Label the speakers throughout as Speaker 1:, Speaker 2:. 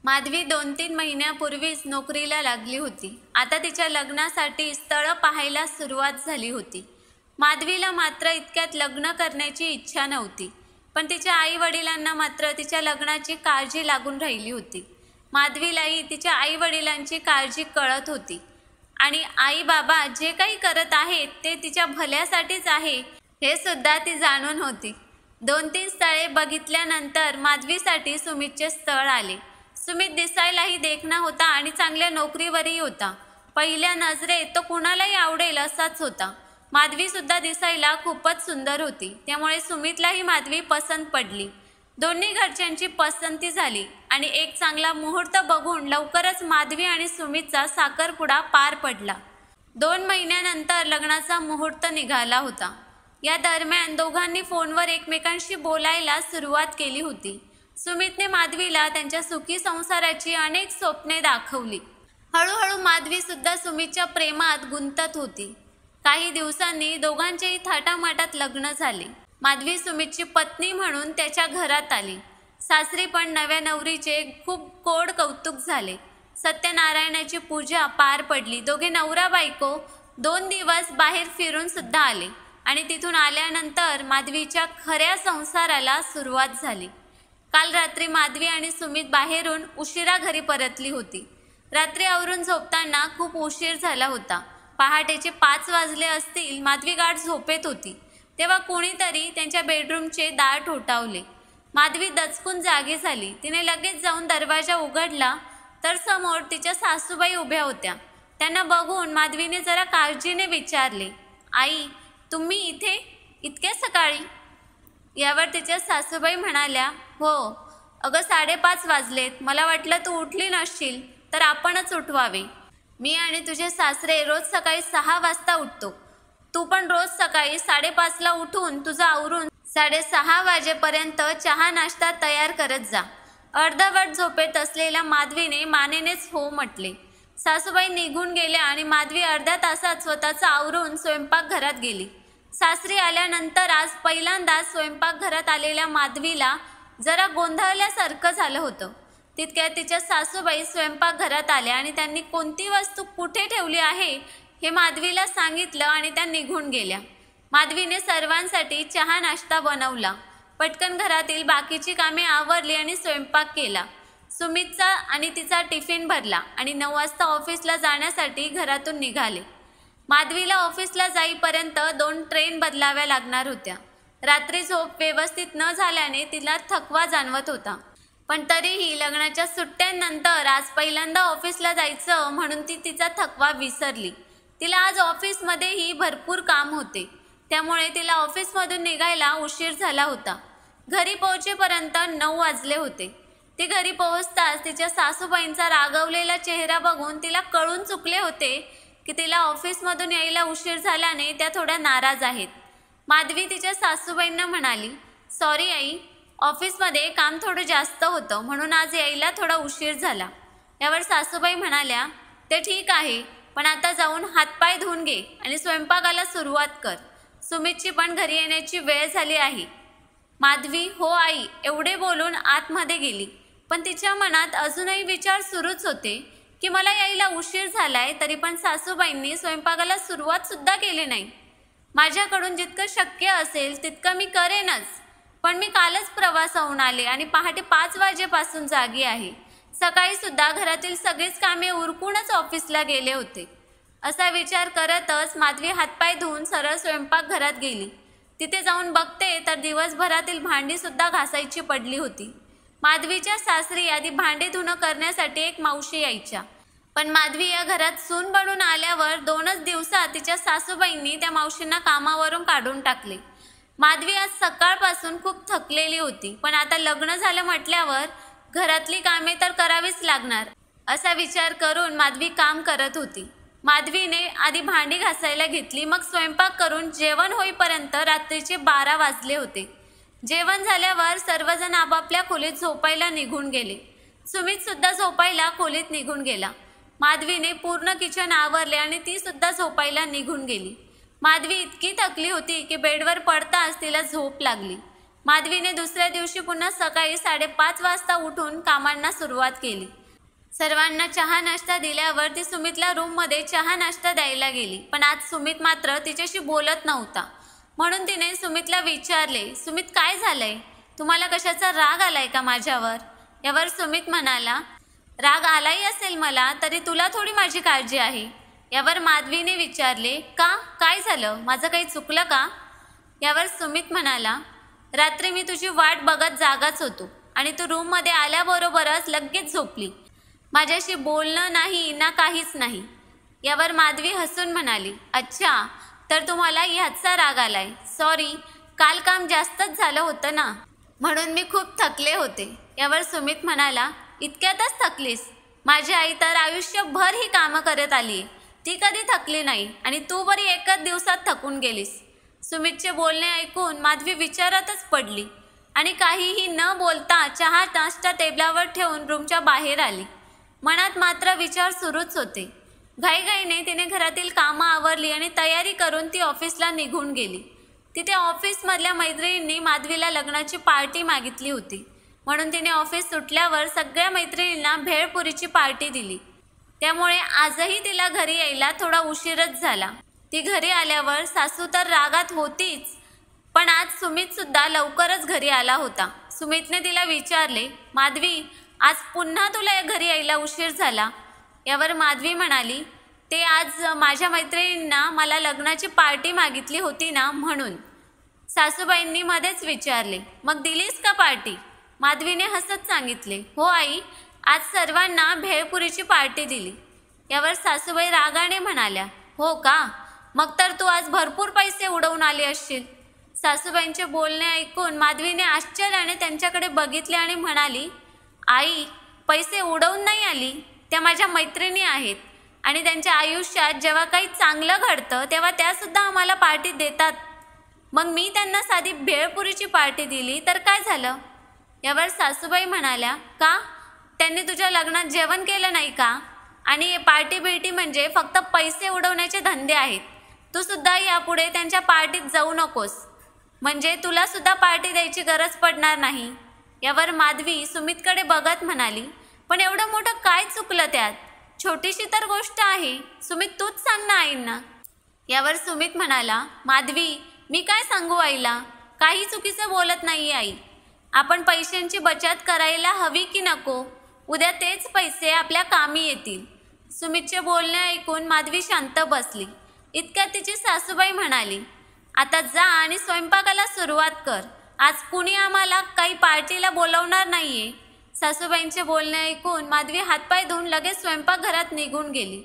Speaker 1: माधवी 2-3 महिन्यापूर्वीच नोकरीला लागली होती. आता तिच्या लग्नासाठी स्थळं पाहायला सुरुवात झाली होती. माधवीला मात्र इतक्यात लग्न करण्याची इच्छा नव्हती. पण तिच्या आईवडिलांना मात्र तिच्या लग्नाची काळजी लागून राहिली होती. माधवीलाही तिच्या आईवडिलांची काळजी कळत होती आणि आई बाबा जे काही करत आहेत ते तिच्या भल्यासाठीच आहे हे सुद्धा ती जाणून होती. 2-3 स्थळे बघितल्यानंतर माधवीसाठी सुमितचे स्थळ आले. सुमित दिसायलाही देखणा होता आणि चांगल्या नोकरीवरही होता. पहिल्या नजरेत तो कुणालाही आवडेल असाच होता. माधवी सुद्धा दिसायला खूपच सुंदर होती. त्यामुळे सुमितलाही माधवी पसंत पडली. दोन्ही घरच्यांची पसंती झाली आणि एक चांगला मुहूर्त बघून लवकरच माधवी आणि सुमितचा साखरपुडा पार पडला. 2 महिन्यानंतर लग्नाचा मुहूर्त निघाला होता. या दरम्यान दोघांनी फोनवर एकमेकांशी बोलायला सुरुवात केली होती. सुमितने माधवीला त्यांच्या सुखी संसाराची अनेक स्वप्ने दाखवली. हळूहळू माधवी सुद्धा सुमितच्या प्रेमात गुंतत होती. काही दिवसांनी दोघांचेही थाटामाटात लग्न झाले. माधवी सुमितची पत्नी म्हणून त्याच्या घरात आली. सासरी पण नव्या नवरीचे खूप गोड कौतुक झाले. सत्यनारायणाची पूजा पार पडली. दोघे नवरा बायको 2 दिवस बाहेर फिरून सुद्धा आले आणि तिथून आल्यानंतर माधवीच्या खऱ्या संसाराला सुरुवात झाली. काल रात्री माधवी आणि सुमित बाहेरून उशिरा घरी परतली होती. रात्री आवरून झोपताना खूप उशीर झाला होता. पहाटेचे 5 वाजले असतील. माधवी गाढ झोपेत होती तेव्हा कोणीतरी त्यांच्या बेडरूमचे दार ठोठावले. माधवी दचकून जागी झाली. तिने लगेच जाऊन दरवाजा उघडला तर समोर तिच्या सासूबाई उभ्या होत्या. त्यांना बघून माधवीने जरा काळजीने विचारले, आई तुम्ही इथे इतक्या सकाळी? यावर तिच्या सासूबाई म्हणाल्या, हो अगं 5:30 वाजलेत. मला वाटलं तू उठली नसशील तर आपणच उठवावे. मी आणि तुझे सासरे रोज सकाळी 6 वाजता उठतो. तू पण रोज सकाळी 5:30ला उठून तुझं आवरून 6:30 वाजेपर्यंत चहा नाश्ता तयार करत जा. अर्धवट झोपेत असलेल्या माधवीने मानेनेच हो म्हटले. सासूबाई निघून गेल्या आणि माधवी अर्ध्या तासात स्वतःचं आवरून स्वयंपाकघरात गेली. सासरी आल्यानंतर आज पहिल्यांदाच स्वयंपाकघरात आलेल्या माधवीला जरा गोंधळल्यासारखं झालं होतं. तितक्यात तिच्या सासूबाई स्वयंपाकघरात आल्या आणि त्यांनी कोणती वस्तू कुठे ठेवली आहे हे माधवीला सांगितलं आणि त्या निघून गेल्या. माधवीने सर्वांसाठी चहा नाश्ता बनवला. पटकन घरातील बाकीची कामे आवरली आणि स्वयंपाक केला. सुमितचा आणि तिचा टिफिन भरला आणि 9 वाजता ऑफिसला जाण्यासाठी घरातून निघाले. माधवीला ऑफिसला जाईपर्यंत 2 ट्रेन बदलाव्या लागणार होत्या. रात्री झोप व्यवस्थित न झाल्याने तिला थकवा जाणवत होता. पण तरीही लग्नाच्या सुट्ट्यांनंतर आज पहिल्यांदा ऑफिसला जायचं म्हणून ती तिचा थकवा विसरली. तिला आज ऑफिसमध्येही भरपूर काम होते. त्यामुळे तिला ऑफिसमधून निघायला उशीर झाला होता. घरी पोहोचेपर्यंत 9 वाजले होते. ती घरी पोहोचताच तिच्या सासूबाईंचा रागवलेला चेहरा बघून तिला कळून चुकले होते की तिला ऑफिसमधून यायला उशीर झाल्याने त्या थोड्या नाराज आहेत. माधवी तिच्या सासूबाईंना म्हणाली, सॉरी आई, ऑफिसमध्ये काम थोडं जास्त होतं म्हणून आज यायला थोडा उशीर झाला. यावर सासूबाई म्हणाल्या, ते ठीक आहे पण आता जाऊन हातपाय धुवून घे आणि स्वयंपाकाला सुरुवात कर. सुमितची पण घरी येण्याची वेळ झाली आहे. माधवी हो आई एवढे बोलून आतमध्ये गेली. पण तिच्या मनात अजूनही विचार सुरूच होते की मला यायला उशीर झालाय तरी पण सासूबाईंनी स्वयंपाकाला सुरुवात सुद्धा केली नाही. माझ्याकडून जितकं शक्य असेल तितकं मी करेनच. पण मी कालच प्रवासाहून आले आणि पहाटे 5 वाजेपासून जागी आहे. सकाळी सुद्धा घरातील सगळीच कामे उरकूनच ऑफिसला गेले होते. असा विचार करतच माधवी हातपाय धुवून सरळ स्वयंपाकघरात गेली. तिथे जाऊन बघते तर दिवसभरातील भांडी सुद्धा घासायची पडली होती. माधवीच्या सासरी आधी भांडे धुणं करण्यासाठी एक मावशी यायच्या. पण माधवी या घरात सून बनून आल्यावर 2च दिवसात तिच्या सासूबाईंनी त्या मावशींना कामावरून काढून टाकले. माधवी आज सकाळपासून खूप थकलेली होती. पण आता लग्न झालं म्हटल्यावर घरातली कामे तर करावीच लागणार असा विचार करून माधवी काम करत होती. माधवीने आधी भांडी घासायला घेतली. मग स्वयंपाक करून जेवण होईपर्यंत रात्रीचे 12 वाजले होते. जेवण झाल्यावर सर्वजण आपापल्या खोलीत झोपायला निघून गेले. सुमित सुद्धा झोपायला खोलीत निघून गेला. माधवीने पूर्ण किचन आवरले आणि ती सुद्धा झोपायला निघून गेली. माधवी इतकी थकली होती की बेडवर पडताच तिला झोप लागली. माधवीने दुसऱ्या दिवशी पुन्हा सकाळी 5:30 वाजता उठून कामांना सुरुवात केली. सर्वांना चहा नाश्ता दिल्यावर ती सुमितला रूममध्ये चहा नाश्ता द्यायला गेली. पण आज सुमित मात्र तिच्याशी बोलत नव्हता. म्हणून तिने सुमितला विचारले, सुमित काय झालंय? तुम्हाला कशाचा राग आलाय का माझ्यावर? यावर सुमित म्हणाला, राग आलाही असेल मला तरी तुला थोडी माझी काळजी आहे. यावर माधवीने विचारले, का? काय झालं? माझं काही चुकलं का? यावर सुमित म्हणाला, रात्री मी तुझी वाट बघत जागाच होतो आणि तू रूममध्ये आल्याबरोबरच लगेच झोपली. माझ्याशी बोलणं नाही ना काहीच नाही. यावर माधवी हसून म्हणाली, अच्छा, तर तुम्हाला ह्याचा राग आलाय. सॉरी, काल काम जास्तच झालं होतं ना, म्हणून मी खूप थकले होते. यावर सुमित म्हणाला, इतक्यातच थकलीस? माझी आई तर आयुष्यभर ही कामं करत आली, ती कधी थकली नाही आणि तू बरी एकच दिवसात थकून गेलीस. सुमितचे बोलणे ऐकून माधवी विचारातच पडली आणि काहीही न बोलता चहा नाश्ता टेबलावर ठेवून रूमच्या बाहेर आली. मनात मात्र विचार सुरूच होते. घाईघाईने तिने घरातील कामं आवरली आणि तयारी करून ती ऑफिसला निघून गेली. तिथे ऑफिसमधल्या मैत्रिणींनी माधवीला लग्नाची पार्टी मागितली होती, म्हणून तिने ऑफिस सुटल्यावर सगळ्या मैत्रिणींना भेळपुरीची पार्टी दिली. त्यामुळे आजही तिला घरी यायला थोडा उशीरच झाला. ती घरी आल्यावर सासू तर रागात होतीच, पण आज सुमितसुद्धा लवकरच घरी आला होता. सुमितने तिला विचारले, माधवी, आज पुन्हा तुला घरी यायला उशीर झाला? यावर माधवी म्हणाली, ते आज माझ्या मैत्रिणींना मला लग्नाची पार्टी मागितली होती ना, म्हणून. सासूबाईंनी मध्येच विचारले, मग दिलीस का पार्टी? माधवीने हसत सांगितले, हो आई, आज सर्वांना भेळपुरीची पार्टी दिली. यावर सासूबाई रागाने म्हणाल्या, हो का? मग तर तू आज भरपूर पैसे उडवून आले असशील. सासूबाईंचे बोलणे ऐकून माधवीने आश्चर्याने त्यांच्याकडे बघितले आणि म्हणाली, आई, पैसे उडवून नाही आली, त्या माझ्या मैत्रिणी आहेत आणि त्यांच्या आयुष्यात जेव्हा काही चांगलं घडतं तेव्हा त्यासुद्धा आम्हाला पार्टी देतात. मग मी त्यांना साधी भेळपुरीची पार्टी दिली तर काय झालं? यावर सासूबाई म्हणाल्या, का? त्यांनी तुझ्या लग्नात जेवण केलं नाही का? आणि पार्टी बिर्टी म्हणजे फक्त पैसे उडवण्याचे धंदे आहेत. तू सुद्धा यापुढे त्यांच्या पार्टीत जाऊ नकोस, म्हणजे तुला सुद्धा पार्टी द्यायची गरज पडणार नाही. यावर माधवी सुमितकडे बघत म्हणाली, पण एवढं मोठं काय चुकलं त्यात? छोटीशी तर गोष्ट आहे. सुमित, तूच सांग ना आईंना. यावर सुमित म्हणाला, माधवी, मी काय सांगू आईला? काही चुकीचं बोलत नाही आई. आपण पैशांची बचत करायला हवी की नको? उद्या तेच पैसे आपल्या कामी येतील. सुमितचे बोलणे ऐकून माधवी शांत बसली. इतक्यात तिची सासूबाई म्हणाली, आता जा आणि स्वयंपाकाला सुरुवात कर. आज कुणी आम्हाला काही पार्टीला बोलवणार नाहीये. सासूबाईंचे बोलणे ऐकून माधवी हातपाय धुवून लगेच स्वयंपाकघरात निघून गेली.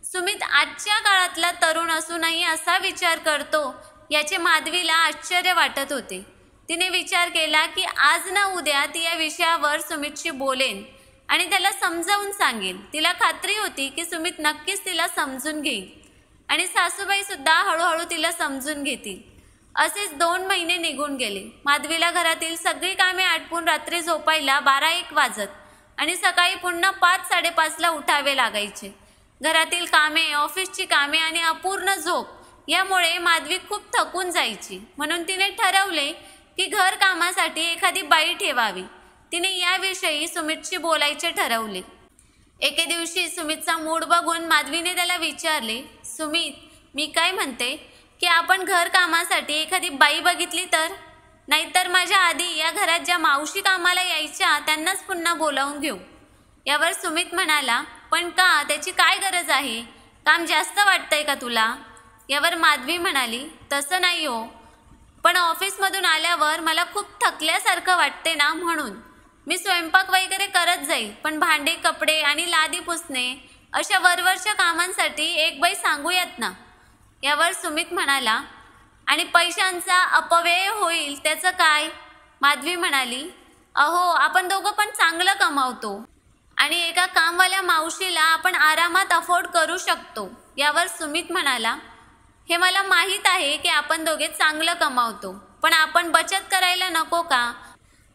Speaker 1: सुमित आजच्या काळातला तरुण असूनही असा विचार करतो याचे माधवीला आश्चर्य वाटत होते. तिने विचार केला की आज ना उद्या ती या विषयावर सुमितशी बोलेन आणि त्याला समजावून सांगेल. तिला खात्री होती की सुमित नक्कीच तिला समजून घेईल आणि सासूबाई सुद्धा हळूहळू तिला समजून घेतील. असेच 2 महिने निघून गेले. माधवीला घरातील सगळी कामे आटपून रात्री झोपायला 12-1 वाजत आणि सकाळी पुन्हा 5-5:30ला उठावे लागायचे. घरातील कामे, ऑफिसची कामे आणि अपूर्ण झोप यामुळे माधवी खूप थकून जायची. म्हणून तिने ठरवले की घर कामासाठी एखादी बाई ठेवावी. तिने याविषयी सुमितशी बोलायचे ठरवले. एके दिवशी सुमितचा मूड बघून माधवीने त्याला विचारले, सुमित, मी काय म्हणते की आपण घर कामासाठी एखादी बाई बघितली तर? नाहीतर माझ्या आधी या घरात ज्या मावशी कामाला यायच्या त्यांनाच पुन्हा बोलावून घेऊ. यावर सुमित म्हणाला, पण का? त्याची काय गरज आहे? काम जास्त वाटतंय का तुला? यावर माधवी म्हणाली, तसं नाही हो, पण ऑफिसमधून आल्यावर मला खूप थकल्यासारखं वाटते ना, म्हणून. मी स्वयंपाक वगैरे करत जाईल, पण भांडे, कपडे आणि लादी पुसणे अशा वरवरच्या कामांसाठी एक बाई सांगूयात ना. यावर सुमित म्हणाला, आणि पैशांचा अपव्यय होईल त्याचं काय? माधवी म्हणाली, अहो, आपण दोघं पण चांगलं कमावतो आणि एका कामवाल्या मावशीला आपण आरामात अफोर्ड करू शकतो. यावर सुमित म्हणाला, हे मला माहीत आहे की आपण दोघे चांगलं कमावतो, पण आपण बचत करायला नको का?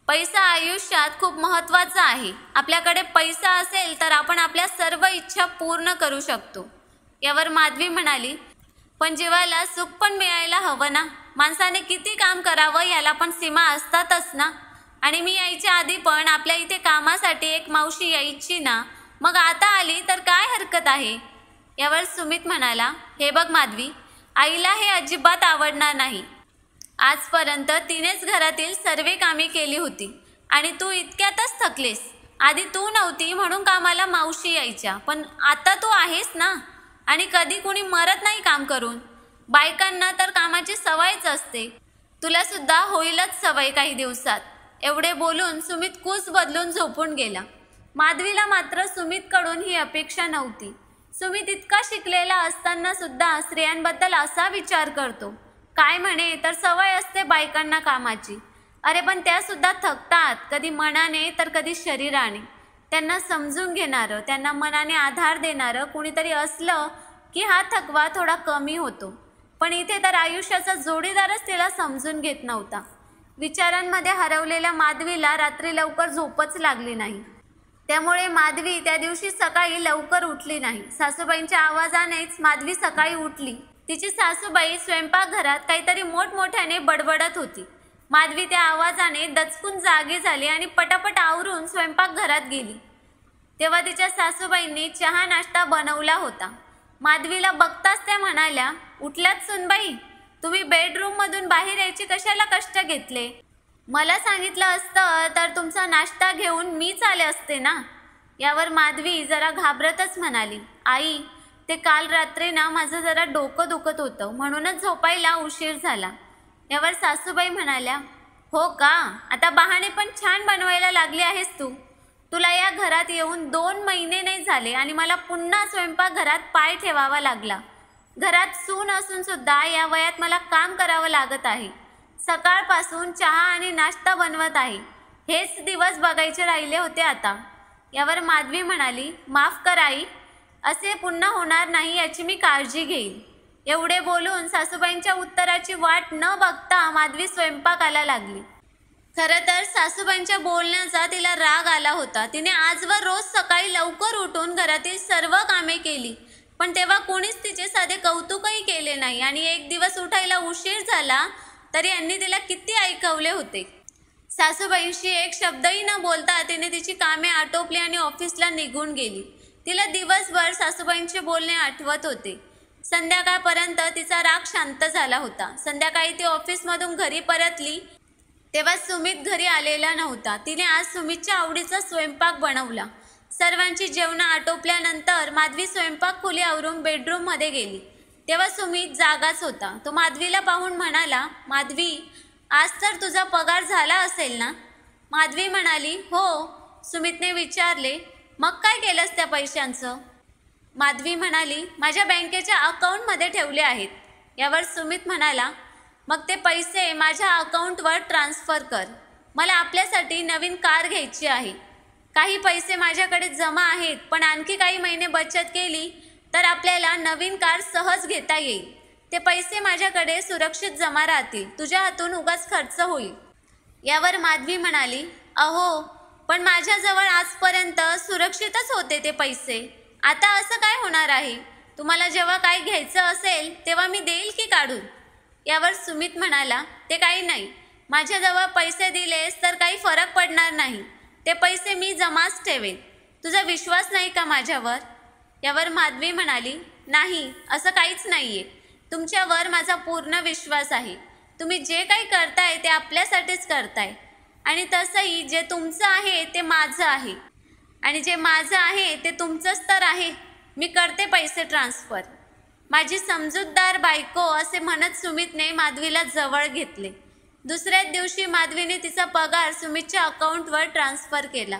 Speaker 1: पैसा आयुष्यात खूप महत्त्वाचा आहे. आपल्याकडे पैसा असेल तर आपण आपल्या सर्व इच्छा पूर्ण करू शकतो. यावर माधवी म्हणाली, पण जीवाला सुख पण मिळायला हवं ना. माणसाने किती काम करावं याला पण सीमा असतातच ना. आणि मी यायच्या आधी पण आपल्या इथे कामासाठी एक मावशी यायची ना, मग आता आली तर काय हरकत आहे. यावर सुमित म्हणाला, हे बघ माधवी, आईला हे अजिबात आवडणार नाही. आजपर्यंत तिनेच घरातील सर्व कामे केली होती आणि तू इतक्यातच थकलेस. आधी तू नव्हती म्हणून कामाला मावशी यायच्या, पण आता तू आहेस ना. आणि कधी कुणी मरत नाही काम करून. बायकांना तर कामाची सवयच असते. तुला सुद्धा होईलच सवय काही दिवसात. एवढे बोलून सुमित कूस बदलून झोपून गेला. माधवीला मात्र सुमितकडून ही अपेक्षा नव्हती. सुमित इतका शिकलेला असताना सुद्धा स्त्रियांबद्दल असा विचार करतो. काय म्हणे तर सवय असते बायकांना कामाची. अरे पण त्या सुद्धा थकतात, कधी मनाने तर कधी शरीराने. त्यांना समजून घेणारं, त्यांना मनाने आधार देणारं कुणीतरी असलं की हा थकवा थोडा कमी होतो. पण इथे तर आयुष्याचा जोडीदारच तिला समजून घेत नव्हता. विचारांमध्ये हरवलेल्या माधवीला रात्री लवकर झोपच लागली नाही. त्यामुळे माधवी त्या दिवशी सकाळी लवकर उठली नाही. सासूबाईंच्या आवाजानेच माधवी सकाळी उठली. तिची सासूबाई स्वयंपाकघरात काहीतरी मोठमोठ्याने बडबडत होती. माधवी त्या आवाजाने दचकून जागी झाली आणि पटापट आवरून स्वयंपाकघरात गेली. तेव्हा तिच्या सासूबाईंनी चहा नाश्ता बनवला होता. माधवीला बघताच त्या म्हणाल्या, उठल्यात सुनबाई, तुम्ही बेडरूममधून बाहेर यायचे कशाला कष्ट घेतले. मला सांगितलं असतं तर तुमचा नाश्ता घेऊन मीच आले असते ना. यावर माधवी जरा घाबरतच म्हणाली, आई, ते काल रात्री ना माझं जरा डोकं दुखत होतं म्हणूनच झोपायला उशीर झाला. यावर सासूबाई म्हणाल्या, हो का, आता बहाणे पण छान बनवायला लागली आहेस तू. तुला या घरात येऊन 2 महिने नाही झाले आणि मला पुन्हा स्वयंपाकघरात पाय ठेवावा लागला. घरात सून असून सुद्धा या वयात मला काम करावं लागत आहे. सकाळपासून चहा आणि नाश्ता बनवत आहे. हेच दिवस बघायचे राहिले होते आता. यावर माधवी म्हणाली, माफ कर आई, असे पुन्हा होणार नाही याची मी काळजी घेईन. एवढे बोलून सासूबाईंच्या उत्तराची वाट न बघता माधवी स्वयंपाकाला लागली. खरं तर सासूबाईंच्या बोलण्याचा तिला राग आला होता. तिने आजवर रोज सकाळी लवकर उठून घरातील सर्व कामे केली, पण तेव्हा कोणीच तिचे साधे कौतुकही केले नाही. आणि एक दिवस उठायला उशीर झाला तरी यांनी तिला किती ऐकवले होते. सासूबाईंशी एक शब्दही न बोलता तिने तिची कामे आटोपली आणि ऑफिसला निघून गेली. तिला दिवसभर सासूबाईंचे बोलणे आठवत होते. संध्याकाळपर्यंत तिचा राग शांत झाला होता. संध्याकाळी ती ऑफिसमधून घरी परतली तेव्हा सुमित घरी आलेला नव्हता. तिने आज सुमितच्या आवडीचा स्वयंपाक बनवला. सर्वांची जेवणं आटोपल्यानंतर माधवी स्वयंपाक खोली आवरून बेडरूममध्ये गेली. तेव्हा सुमित जागाच होता. तो माधवीला पाहून म्हणाला, माधवी, आज तर तुझा पगार झाला असेल ना. माधवी म्हणाली, हो. सुमितने विचारले, मग काय केलंस त्या पैशांचं. माधवी म्हणाली, माझ्या बँकेच्या अकाउंटमध्ये ठेवले आहेत. यावर सुमित म्हणाला, मग ते पैसे माझ्या अकाउंटवर ट्रान्स्फर कर. मला आपल्यासाठी नवीन कार घ्यायची आहे. काही पैसे माझ्याकडे जमा आहेत, पण आणखी काही महिने बचत केली तर आपल्याला नवीन कार सहज घेता येईल. ते पैसे माझ्याकडे सुरक्षित जमा राहतील. तुझ्या हातून उगाच खर्च होईल. यावर माधवी म्हणाली, अहो, पण माझ्याजवळ आजपर्यंत सुरक्षितच होते ते पैसे. आता असं काय होणार आहे. तुम्हाला जेव्हा काय घ्यायचं असेल तेव्हा मी देईल की काढून. यावर सुमित म्हणाला, ते काही नाही. माझ्याजवळ पैसे दिलेस तर काही फरक पडणार नाही. ते पैसे मी जमाच ठेवेन. तुझा विश्वास नाही का माझ्यावर. यावर माधवी म्हणाली, नाही, असं काहीच नाहीये. तुमच्यावर माझा पूर्ण विश्वास आहे. तुम्ही जे काही करताय ते आपल्यासाठीच करताय. आणि तसंही जे तुमचं आहे ते माझं आहे आणि जे माझं आहे ते तुमचंच तर आहे. मी करते पैसे ट्रान्सफर. माझी समजूतदार बायको, असे म्हणत सुमितने माधवीला जवळ घेतले. दुसऱ्याच दिवशी माधवीने तिचा पगार सुमितच्या अकाउंटवर ट्रान्स्फर केला.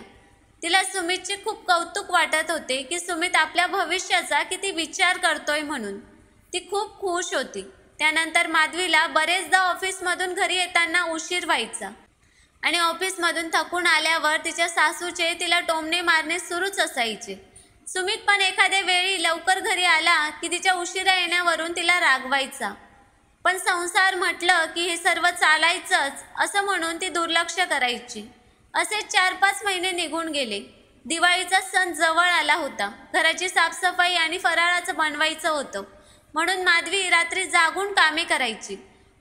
Speaker 1: तिला सुमितचे खूप कौतुक वाटत होते की सुमित आपल्या भविष्याचा किती विचार करतोय म्हणून. ती खूप खुश होती. त्यानंतर माधवीला बरेचदा ऑफिसमधून घरी येताना उशीर व्हायचा आणि ऑफिसमधून थकून आल्यावर तिच्या सासूचे तिला टोमणे मारणे सुरूच असायचे. सुमित पण एखाद्या वेळी लवकर घरी आला की तिच्या उशिरा येण्यावरून तिला रागवायचा. पण संसार म्हटलं की हे सर्व चालायचंच असं म्हणून ती दुर्लक्ष करायची. असे 4-5 महिने निघून गेले. दिवाळीचा सण जवळ आला होता. घराची साफसफाई आणि फराळाचं बनवायचं होतं. म्हणून माधवी रात्री जागून कामे करायची.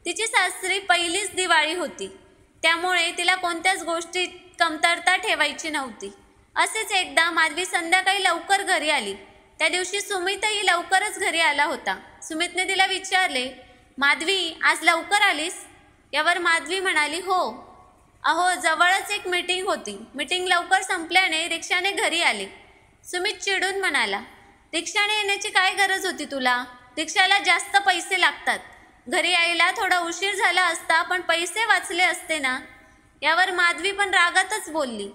Speaker 1: तिची सासरी पहिलीच दिवाळी होती, त्यामुळे तिला कोणत्याच गोष्टीत कमतरता ठेवायची नव्हती. असेच एकदा माधवी संध्याकाळी लवकर घरी आली. त्या दिवशी सुमितही लवकरच घरी आला होता. सुमितने तिला विचारले, माधवी आज लवकर आलीस? यावर माधवी म्हणाली, हो. अहो, जवळच एक मीटिंग होती. मीटिंग लवकर संपल्याने रिक्षाने घरी आले. सुमित चिडून म्हणाला, रिक्षाने येण्याची काय गरज होती तुला? रिक्षाला जास्त पैसे लागतात. घरी यायला थोडा उशीर झाला असता, पण पैसे वाचले असते ना. यावर माधवी पण रागातच बोलली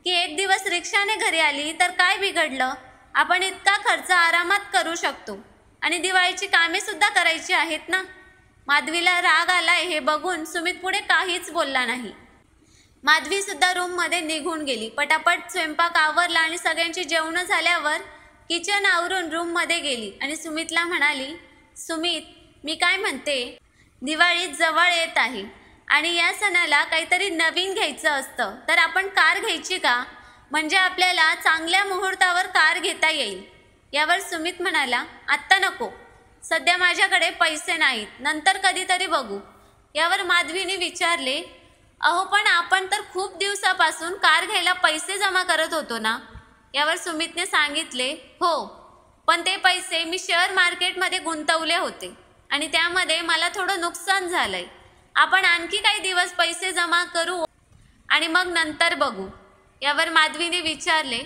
Speaker 1: की एक दिवस रिक्षाने घरी आली तर काय बिघडलं? आपण इतका खर्च आरामात करू शकतो आणि दिवाळीची कामे सुद्धा करायची आहेत ना. माधवीला राग आलाय हे बघून सुमित पुढे काहीच बोलला नाही. माधवी सुद्धा रूममध्ये निघून गेली. पटापट स्वयंपाक आवरला आणि सगळ्यांची जेवणं झाल्यावर किचन आवरून रूममध्ये गेली आणि सुमितला म्हणाली, सुमित, मी काय म्हणते, दिवाळी जवळ येत आहे आणि या सणाला काहीतरी नवीन घ्यायचं असतं, तर आपण कार घ्यायची का? म्हणजे आपल्याला चांगल्या मुहूर्तावर कार घेता येईल. यावर सुमित म्हणाला, आत्ता नको, सध्या माझ्याकडे पैसे नाहीत, नंतर कधीतरी बघू. यावर माधवीने विचारले, अहो पण आपण तर खूप दिवसापासून कार घ्यायला पैसे जमा करत होतो ना. यावर सुमितने सांगितले, हो, पण ते पैसे मी शेअर मार्केटमध्ये गुंतवले होते आणि त्यामध्ये मला थोडं नुकसान झालंय. आपण आणखी काही दिवस पैसे जमा करू आणि मग नंतर बघू. यावर माधवीने विचारले,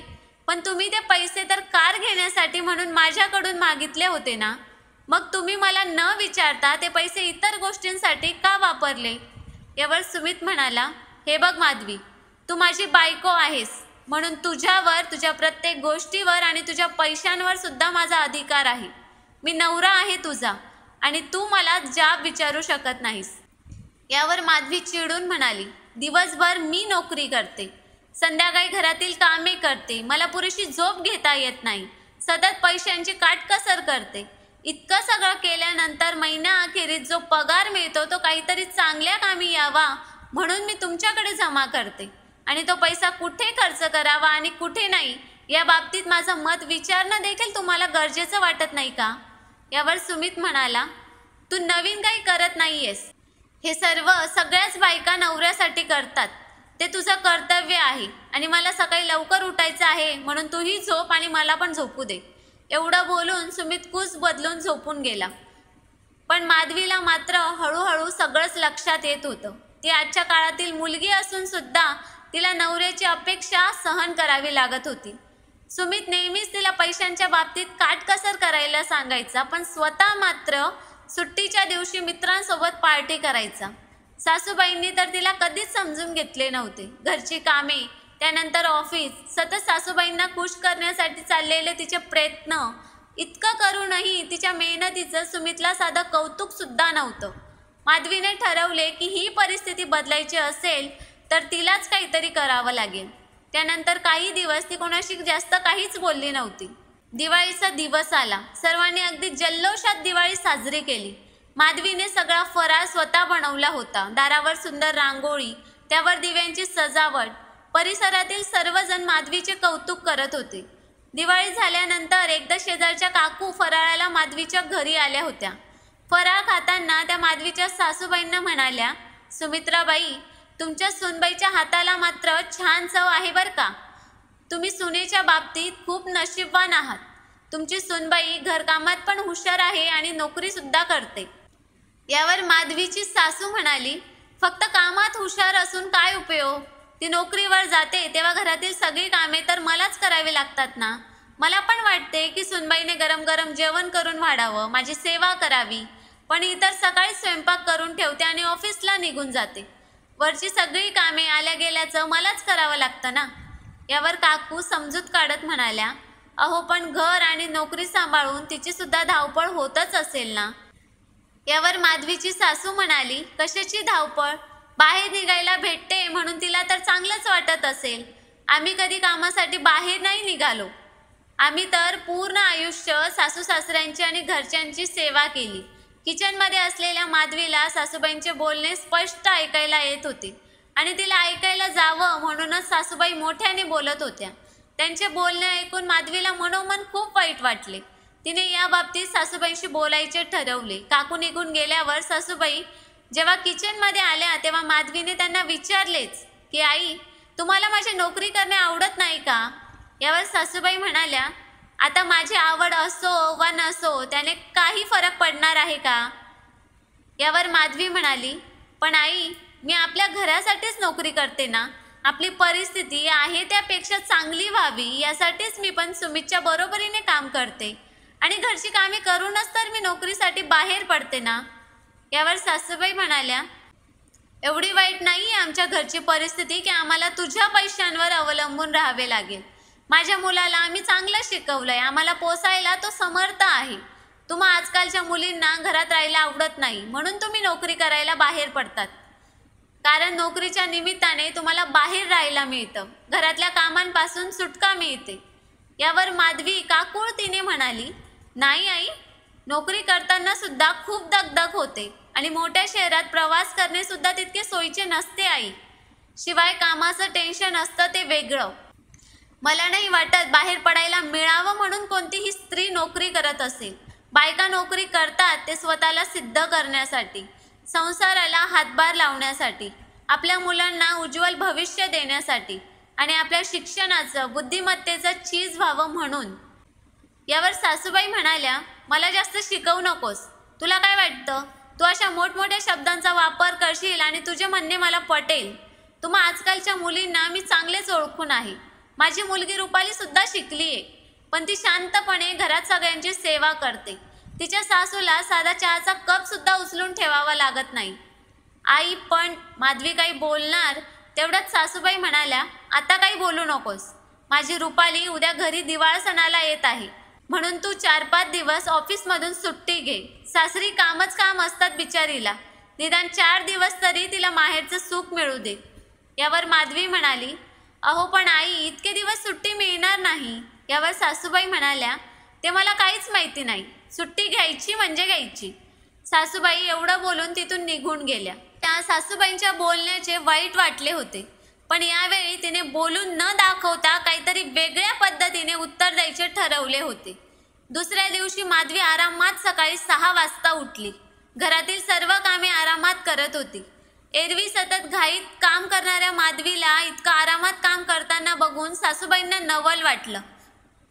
Speaker 1: पण तुम्ही ते पैसे तर कार घेण्यासाठी म्हणून माझ्याकडून मागितले होते ना. मग तुम्ही मला न विचारता ते पैसे इतर गोष्टींसाठी का वापरले? यावर सुमित म्हणाला, हे बघ माधवी, तू माझी बायको आहेस, म्हणून तुझ्यावर, तुझ्या प्रत्येक गोष्टीवर आणि तुझ्या पैशांवर सुद्धा माझा अधिकार आहे. मी नवरा आहे तुझा आणि तू मला जाब विचारू शकत नाहीस. यावर माधवी चिडून म्हणाली, दिवसभर मी नोकरी करते, संध्याकाळी घरातील कामे करते, मला पुरेशी झोप घेता येत नाही, सतत पैशांची काटकसर करते. इतकं सगळं केल्यानंतर महिन्याअखेरीत जो पगार मिळतो तो काहीतरी चांगल्या कामी यावा म्हणून मी तुमच्याकडे जमा करते आणि तो पैसा कुठे खर्च करावा आणि कुठे नाही या बाबतीत माझं मत विचारणं देखील तुम्हाला गरजेचं वाटत नाही का? यावर सुमित म्हणाला, तू नवीन काही करत नाहीयेस. हे सर्व सगळ्याच बायका नवऱ्यासाठी करतात. ते तुझं कर्तव्य आहे आणि मला सकाळी लवकर उठायचं आहे, म्हणून तूही झोप आणि मला पण झोपू दे. एवढं बोलून सुमित कूस बदलून झोपून गेला. पण माधवीला मात्र हळूहळू सगळंच लक्षात येत होतं. ती आजच्या काळातील मुलगी असून सुद्धा तिला नवऱ्याची अपेक्षा सहन करावी लागत होती. सुमित नेहमीच तिला पैशांच्या बाबतीत काटकसर करायला सांगायचा, पण स्वतः मात्र सुट्टीच्या दिवशी मित्रांसोबत पार्टी करायचा. सासूबाईंनी तर तिला कधीच समजून घेतले नव्हते. घरची कामे, त्यानंतर ऑफिस, सतत सासूबाईंना खुश करण्यासाठी चाललेले तिचे प्रयत्न, इतकं करूनही तिच्या मेहनतीचं सुमितला साधं कौतुक सुद्धा नव्हतं. माधवीने ठरवले की ही परिस्थिती बदलायची असेल तर तिलाच काहीतरी करावं लागेल. त्यानंतर काही दिवस ती कोणाशी जास्त काहीच बोलली नव्हती. दिवाळीचा दिवस आला. सर्वांनी अगदी जल्लोषात दिवाळी साजरी केली. माधवीने सगळा फराळ स्वतः बनवला होता. दारावर सुंदर रांगोळी, त्यावर दिव्यांची सजावट. परिसरातील सर्वजण माधवीचे कौतुक करत होते. दिवाळी झाल्यानंतर एकदा शेजारच्या काकू फराळाला माधवीच्या घरी आल्या होत्या. फराळ खाताना त्या माधवीच्या सासूबाईंना म्हणाल्या, सुमित्राबाई, तुमच्या सूनबाईच्या हाताला मात्र छान चव आहे बरं का. तुम्ही सुनेच्या बाबतीत खूप नशीबवान आहात. तुमची सूनबाई घरकामात पण हुशार आहे आणि नोकरी सुद्धा करते. यावर माधवीची सासू म्हणाली, फक्त कामात हुशार असून काय उपयोग? ती नोकरीवर जाते तेव्हा घरातील सगळी कामे तर मलाच करावी लागतात ना. मला पण वाटते की सूनबाईने गरम गरम जेवण करून वाढावं, माझी सेवा करावी, पण इतर सकाळी स्वयंपाक करून ठेवते आणि ऑफिसला निघून जाते. वरची सगळी कामे आल्या गेल्याचं मलाच करावं लागतं ना. यावर काकू समजूत काढत म्हणाल्या, अहो पण घर आणि नोकरी सांभाळून तिची सुद्धा धावपळ होतच असेल ना. यावर माधवीची सासू म्हणाली, कशाची धावपळ? बाहेर निघायला भेटते म्हणून तिला तर चांगलंच वाटत असेल. आम्ही कधी कामासाठी बाहेर नाही निघालो. आम्ही तर पूर्ण आयुष्य सासू सासऱ्यांची आणि घरच्यांची सेवा केली. किचनमध्ये असलेल्या माधवीला सासूबाईंचे बोलणे स्पष्ट ऐकायला येत होते आणि तिला ऐकायला जावं म्हणूनच सासूबाई मोठ्याने बोलत होत्या. त्यांचे बोलणे ऐकून माधवीला मनोमन खूप वाईट वाटले. तिने या बाबतीत सासूबाईंशी बोलायचे ठरवले. काकू निघून गेल्यावर सासूबाई जेव्हा किचनमध्ये आल्या तेव्हा माधवीने त्यांना विचारलेच की आई, तुम्हाला माझी नोकरी करणे आवडत नाही का? यावर सासूबाई म्हणाल्या, आता माझी आवड असो वा नसो त्याने काही फरक पडणार आहे का? यावर माधवी म्हणाली, पण आई, मी आपल्या घरासाठीच नोकरी करते ना. आपली परिस्थिती आहे त्यापेक्षा चांगली व्हावी यासाठीच मी पण सुमितच्या बरोबरीने काम करते आणि घरची कामे करूनच तर मी नोकरीसाठी बाहेर पडते ना. यावर सासूबाई म्हणाल्या, एवढी वाईट नाही आहे आमच्या घरची परिस्थिती की आम्हाला तुझ्या पैशांवर अवलंबून राहावे लागेल. माझ्या मुलाला आम्ही चांगलं शिकवलंय, आम्हाला पोसायला तो समर्थ आहे. तुम्हा आजकालच्या मुलींना घरात राहायला आवडत नाही म्हणून तुम्ही नोकरी करायला बाहेर पडतात. कारण नोकरीच्या निमित्ताने तुम्हाला बाहेर राहायला मिळतं, घरातल्या कामांपासून सुटका मिळते. यावर माधवी काकुळतीने म्हणाली, नाही आई, नोकरी करताना सुद्धा खूप दगदग होते आणि मोठ्या शहरात प्रवास करणे सुद्धा तितके सोयीचे नसते आई. शिवाय कामाचं टेन्शन असतं ते वेगळं. मला नाही वाटत बाहेर पडायला मिळावं म्हणून कोणतीही स्त्री नोकरी करत असेल. बायका नोकरी करतात ते स्वतःला सिद्ध करण्यासाठी, संसाराला हातभार लावण्यासाठी, आपल्या मुलांना उज्ज्वल भविष्य देण्यासाठी आणि आपल्या शिक्षणाचं बुद्धिमत्तेचं चीज व्हावं म्हणून. यावर सासूबाई म्हणाल्या, मला जास्त शिकवू नकोस. तुला काय वाटतं, तू अशा मोठमोठ्या शब्दांचा वापर करशील आणि तुझे म्हणणे मला पटेल. तुम्हा आजकालच्या मुलींना मी चांगलेच ओळखून आहे. माझी मुलगी रुपाली सुद्धा शिकली आहे, पण ती शांतपणे घरात सगळ्यांची सेवा करते. तिच्या सासूला साधा चहाचा कप सुद्धा उचलून ठेवावा लागत नाही. आई, पण माधवी काही बोलणार तेवढ्यात सासूबाई म्हणाल्या, आता काही बोलू नकोस. माझी रुपाली उद्या घरी दिवाळ सणाला येत आहे म्हणून तू 4-5 दिवस ऑफिसमधून सुट्टी घे. सासरी कामच काम असतात बिचारीला, निदान 4 दिवस तरी तिला माहेरचं सुख मिळू दे. यावर माधवी म्हणाली, अहो पण आई, इतके दिवस सुट्टी मिळणार नाही. यावर सासूबाई म्हणाल्या, ते मला काहीच माहिती नाही. सुट्टी घ्यायची म्हणजे घ्यायची. सासूबाई एवढं बोलून तिथून निघून गेल्या. त्या सासूबाईंच्या बोलण्याचे वाईट वाटले होते, पण यावेळी तिने बोलून न दाखवता काहीतरी वेगळ्या पद्धतीने उत्तर द्यायचे ठरवले होते. दुसऱ्या दिवशी माधवी आरामात सकाळी 6 वाजता उठली. घरातील सर्व कामे आरामात करत होती. एरवी सतत घाईत काम करणाऱ्या माधवीला इतकं आरामात काम करताना बघून सासूबाईंना नवल वाटलं.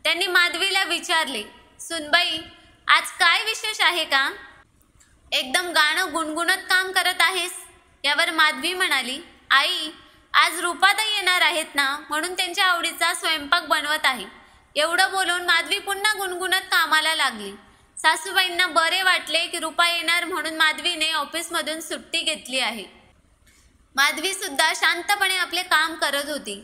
Speaker 1: त्यांनी माधवीला विचारले, सुनबाई, आज काय विशेष आहे का? एकदम गाणं गुणगुणत काम करत आहेस. यावर माधवी म्हणाली, आई, आज रुपाताई येणार आहेत ना, म्हणून त्यांच्या आवडीचा स्वयंपाक बनवत आहे. एवढं बोलून माधवी पुन्हा गुणगुणत कामाला लागली. सासूबाईंना बरे वाटले की रुपा येणार म्हणून माधवीने ऑफिसमधून सुट्टी घेतली आहे. माधवी सुद्धा शांतपणे आपले काम करत होती.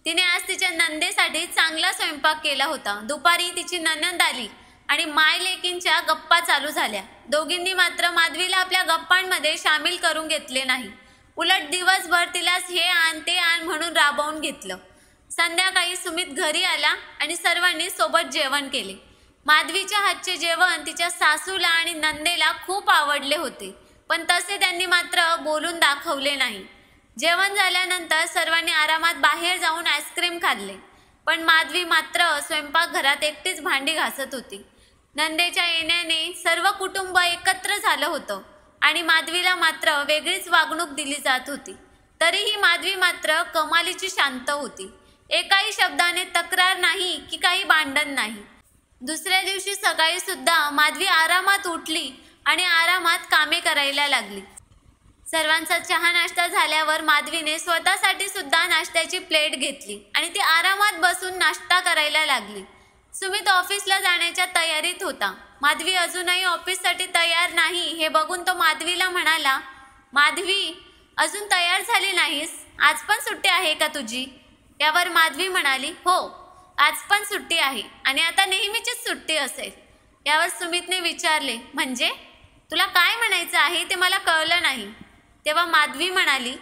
Speaker 1: तिने आज तिच्या नंदेसाठी चांगला स्वयंपाक केला होता. दुपारी तिची नणंद आली आणि मायलेकींच्या गप्पा चालू झाल्या. दोघींनी मात्र माधवीला आपल्या गप्पांमध्ये सामील करून घेतले नाही. उलट दिवसभर तिलाच हे आण ते आण म्हणून राबवून घेतलं. संध्याकाळी सुमित घरी आला आणि सर्वांनी सोबत जेवण केले. माधवीच्या हातचे जेवण तिच्या सासूला आणि नंदेला खूप आवडले होते, पण तसे त्यांनी मात्र बोलून दाखवले नाही. जेवण झाल्यानंतर सर्वांनी आरामात बाहेर जाऊन आईस्क्रीम खाल्ले, पण माधवी मात्र स्वयंपाकघरात एकटीच भांडी घासत होती. नंदेच्या येण्याने सर्व कुटुंब एकत्र झालं होतं आणि माधवीला मात्र वेगळीच वागणूक दिली जात होती. तरीही माधवी मात्र कमालीची शांत होती. एकाही शब्दाने तक्रार नाही की काही भांडण नाही. दुसऱ्या दिवशी सकाळी सुद्धा माधवी आरामात उठली आणि आरामात कामे करायला लागली. सर्वांचा चहा नाश्ता झाल्यावर माधवीने स्वतःसाठी सुद्धा नाश्त्याची प्लेट घेतली आणि ती आरामात बसून नाश्ता करायला लागली. सुमित ऑफिसला जाण्याच्या तयारीत होता. माधवी अजूनही ऑफिससाठी तयार नाही हे बघून तो माधवीला म्हणाला, माधवी, अजून तयार झाली नाहीस? आज पण सुट्टी आहे का तुझी? यावर माधवी म्हणाली, हो, आज पण सुट्टी आहे आणि आता नेहमीचीच सुट्टी असेल. यावर सुमितने विचारले, म्हणजे तुला काय म्हणायचं आहे ते मला कळलं नाही. तेव्हा माधवी म्हणाली,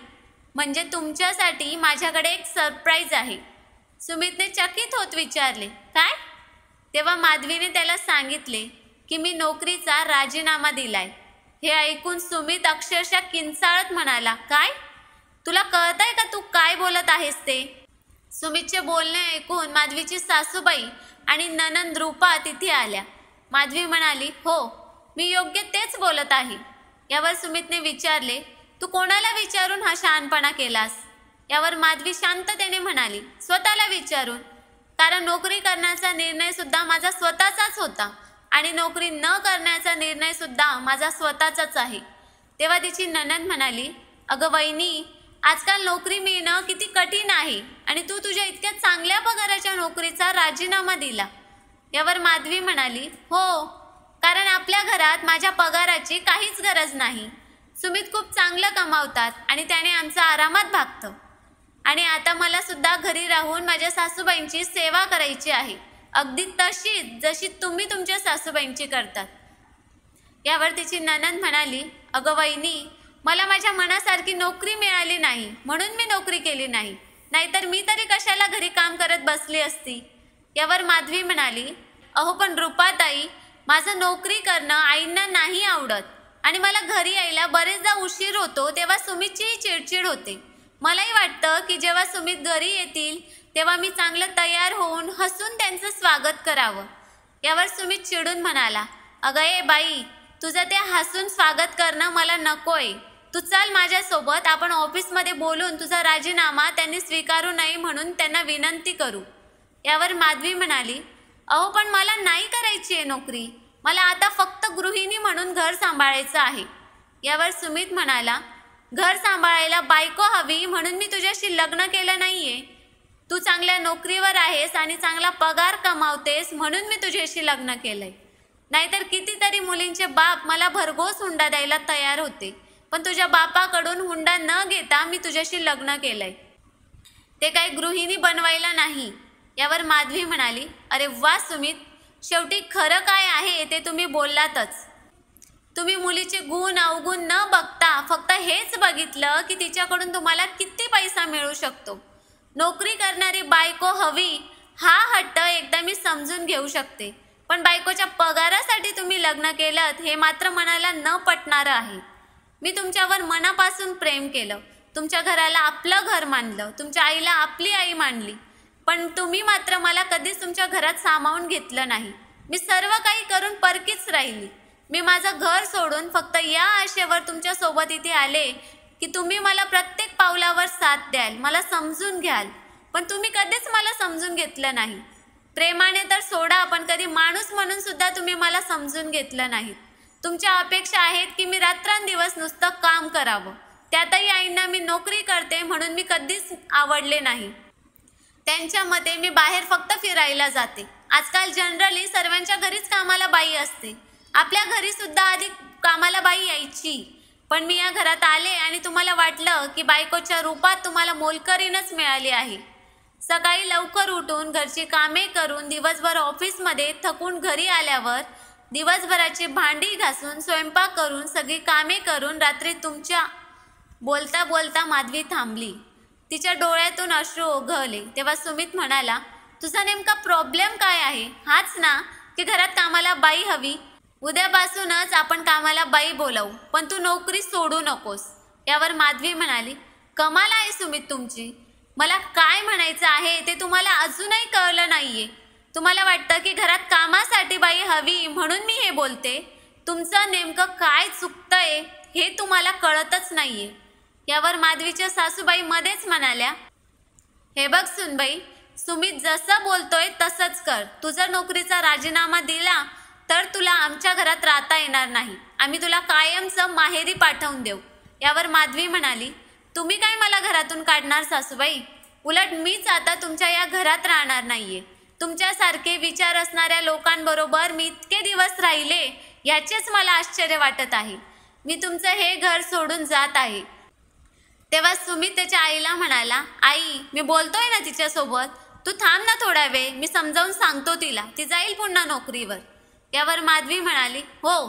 Speaker 1: म्हणजे तुमच्यासाठी माझ्याकडे एक सरप्राईज आहे. सुमितने चकित होत विचारले, काय? तेव्हा माधवीने त्याला सांगितले की मी नोकरीचा राजीनामा दिलाय. हे ऐकून सुमित अक्षरशः किंचाळत म्हणाला, काय? तुला कळतंय का तू काय बोलत आहेस ते? सुमितचे बोलणे ऐकून माधवीची सासूबाई आणि नणंद रूपा तिथे आल्या. माधवी म्हणाली, हो, मी योग्य तेच बोलत आहे. यावर सुमितने विचारले, तू कोणाला विचारून हा शहाणपणा केलास? यावर माधवी शांततेने म्हणाली, स्वतःला विचारून. कारण नोकरी करण्याचा निर्णय सुद्धा माझा स्वतःचाच होता आणि नोकरी न करण्याचा निर्णय सुद्धा माझा स्वतःचाच आहे. तेव्हा तिची नणंद म्हणाली, अगं वहिनी, आजकाल नोकरी मिळणं किती कठीण आहे आणि तू तुझ्या इतक्या चांगल्या पगाराच्या नोकरीचा राजीनामा दिला. यावर माधवी म्हणाली, हो, कारण आपल्या घरात माझ्या पगाराची काहीच गरज नाही. सुमित खूप चांगलं कमावतात आणि त्याने आमचं आरामात भागतं आणि आता मला सुद्धा घरी राहून माझ्या सासूबाईंची सेवा करायची आहे, अगदी तशीच जशी तुम्ही तुमच्या सासूबाईंची करतात. यावर तिची नणंद म्हणाली, अगं वहिनी, मला माझ्या मनासारखी नोकरी मिळाली नाही म्हणून मी नोकरी केली नाही, नाहीतर मी तरी कशाला घरी काम करत बसली असती. यावर माधवी म्हणाली, अहो पण रुपाताई, माझं नोकरी करणं आईंना नाही आवडत आणि मला घरी यायला बरेचदा उशीर होतो तेव्हा सुमितचीही चिडचिड होते. मलाही वाटतं की जेव्हा सुमित घरी येतील तेव्हा मी चांगलं तयार होऊन हसून त्यांचं स्वागत करावं. यावर सुमित चिडून म्हणाला, अगं ए बाई, तुझं ते हसून स्वागत करणं मला नकोय. तू चल माझ्यासोबत, आपण ऑफिसमध्ये बोलून तुझा राजीनामा त्यांनी स्वीकारू नये म्हणून त्यांना विनंती करू. यावर माधवी म्हणाली, अहो पण मला नाही करायची आहे नोकरी, मला आता फक्त गृहिणी म्हणून घर सांभाळायचं आहे. यावर सुमित म्हणाला, घर सांभाळायला बायको हवी म्हणून मी तुझ्याशी लग्न केलं नाहीये. तू चांगल्या नोकरीवर आहेस आणि चांगला पगार कमावतेस म्हणून मी तुझ्याशी लग्न केलंय. नाहीतर कितीतरी मुलींचे बाप मला भरघोस हुंडा द्यायला तयार होते, पण तुझ्या बापाकडून हुंडा न घेता मी तुझ्याशी लग्न केलंय, ते काही गृहिणी बनवायला नाही. यावर माधवी म्हणाली, अरे वा सुमित, शेवटी खरं काय आहे ते तुम्ही बोललातच. तुम्ही मुलीचे गुण अवगुण न बघता फक्त हेच बघितलं की तिच्याकडून तुम्हाला किती पैसा मिळू शकतो. नोकरी करणारी बायको हवी हा हट्ट एकदा मी समजून घेऊ शकते, पण बायकोच्या पगारासाठी तुम्ही लग्न केलं हे मात्र मनाला न पटणारं आहे. मी तुमच्यावर मनापासून प्रेम केलं, तुमच्या घराला आपलं घर मानलं, तुमच्या आईला आपली आई मानली, पण तुम्ही मात्र मला कधीच तुमच्या घरात सामावून घेतलं नाही. मी सर्व काही करून परकीच राहिली. मी माझं घर सोडून फक्त या आशेवर तुमच्या सोबत इथे आले की तुम्ही मला प्रत्येक पावलावर साथ द्याल, मला समजून घ्याल, पण तुम्ही कधीच मला समजून घेतलं नाही. प्रेमाने तर सोडा, पण कधी माणूस म्हणून सुद्धा तुम्ही मला समजून घेतलं नाही. तुमच्या अपेक्षा आहेत की मी रात्रंदिवस नुसतं काम करावं, त्यातही आईंना मी नोकरी करते म्हणून मी कधीच आवडले नाही. त्यांच्या मते मी बाहेर फक्त फिरायला जाते. आजकाल जनरली सर्वांच्या घरीच कामाला बाई असते. आपल्या घरी सुद्धा आधी कामाला बाई यायची, पण मी या घरात आले आणि तुम्हाला वाटलं की बायकोच्या रूपात तुम्हाला मोलकरीनच मिळाली आहे. सकाळी लवकर उठून घरची कामे करून दिवसभर ऑफिसमध्ये थकून घरी आल्यावर दिवसभराची भांडी घासून स्वयंपाक करून सगळी कामे करून रात्री तुमच्या बोलता बोलता माधवी थांबली. तिच्या डोळ्यातून अश्रू ओघळले. तेव्हा सुमित म्हणाला, तुझा नेमका प्रॉब्लेम काय आहे? हाच ना की घरात कामाला बाई हवी. उद्यापासूनच आपण कामाला बाई बोलवू, पण तू नोकरी सोडू नकोस. यावर माधवी म्हणाली, कमाल आहे सुमित तुमची. मला काय म्हणायचं आहे ते तुम्हाला अजूनही कळलं नाहीये. तुम्हाला वाटतं की घरात कामासाठी बाई हवी म्हणून मी हे बोलते. तुमचं नेमकं काय चुकतंय हे तुम्हाला कळतच नाहीये. यावर माधवीच्या सासूबाई मध्येच म्हणाल्या, हे बघ सुनबाई, सुमित जसं बोलतोय तसंच कर. तू जर नोकरीचा राजीनामा दिला तर तुला आमच्या घरात राहता येणार नाही. आम्ही तुला कायमचं माहेरी पाठवून देऊ. यावर माधवी म्हणाली, तुम्ही काय मला घरातून काढणार सासूबाई? उलट मीच आता तुमच्या या घरात राहणार नाहीये. तुमच्यासारखे विचार असणाऱ्या लोकांबरोबर मी इतके दिवस राहिले याचेच मला आश्चर्य वाटत आहे. मी तुमचं हे घर सोडून जात आहे. तेव्हा सुमित त्याच्या आईला म्हणाला, आई, मी बोलतोय ना तिच्यासोबत, तू थांब ना थोडा वेळ, मी समजावून सांगतो तिला, ती जाईल पुन्हा नोकरीवर. यावर माधवी म्हणाली, हो,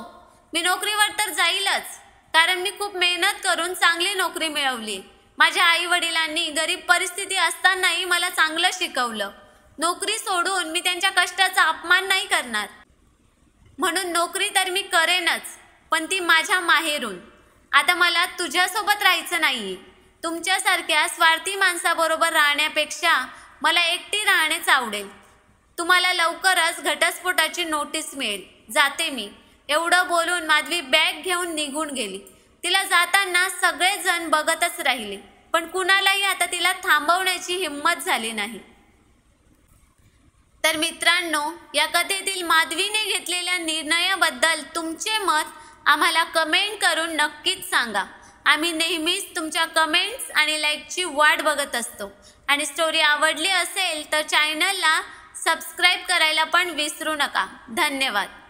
Speaker 1: मी नोकरीवर तर जाईलच, कारण मी खूप मेहनत करून चांगली नोकरी मिळवली. माझ्या आई वडिलांनी गरीब परिस्थिती असतानाही मला चांगलं शिकवलं. नोकरी सोडून मी त्यांच्या कष्टाचा अपमान नाही करणार. म्हणून नोकरी तर मी करेनच, पण ती माझ्या माहेरून. आता मला तुझ्यासोबत राहायचं नाहीये. तुमच्यासारख्या स्वार्थी माणसाबरोबर राहण्यापेक्षा मला एकटी राहणेच आवडेल. तुम्हाला लवकरच घटस्फोटाची नोटीस मिळेल. जाते मी. एवढं बोलून माधवी बॅग घेऊन निघून गेली. तिला जाताना सगळेजण बघतच राहिले, पण कुणालाही आता तिला थांबवण्याची हिंमत झाली नाही. तर मित्रांनो, या कथेतील माधवीने घेतलेल्या निर्णयाबद्दल तुमचे मत आम्हाला कमेंट करून नक्कीच सांगा. आम्ही नेहमीच तुमच्या कमेंट्स आणि लाईकची वाट बघत असतो. आणि स्टोरी आवडली असेल तर चॅनलला सबस्क्राईब करायला पण विसरू नका. धन्यवाद.